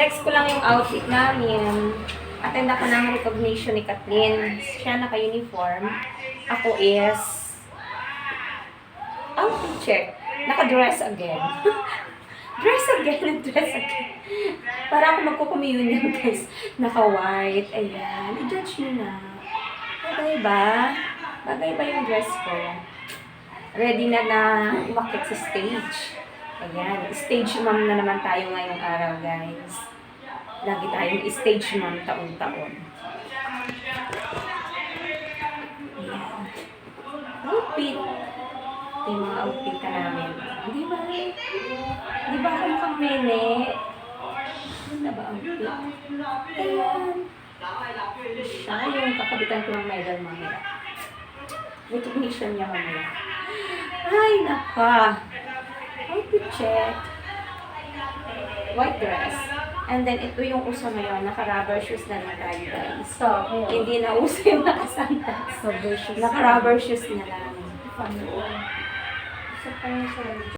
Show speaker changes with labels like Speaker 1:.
Speaker 1: Flex ko lang yung outfit namin. Attend ako ng recognition ni Kathleen. Siya naka-uniform. Ako is outfit check. Naka-dress again. Dress again. Para ako magkukummunion, guys. Naka-white. Ayan. I-judge nyo na. Bagay ba? Bagay ba yung dress ko? Ready na umakit sa stage. Ayan. Stage mom na naman tayo ngayong araw, guys. Lagi tayong stage mom taon-taon. Ayan. Outfit. Ito yung mga outfit ka namin. Di ba? Di ba ako mukhang mene? Ano na ba outfit? Ayan. Saka yung kakabitan ko ng medal mamaya. Recognition niya mamaya. Ay, naka. Outfit check. White dress. And then, ito yung uso ngayon. Naka-rubber shoes na lang tayo, guys.
Speaker 2: So, okay.
Speaker 1: Hindi na uso yung nakasandas.
Speaker 2: Rubber shoes.
Speaker 1: Naka-rubber shoes na lang.
Speaker 2: Paano?
Speaker 1: So, paano siya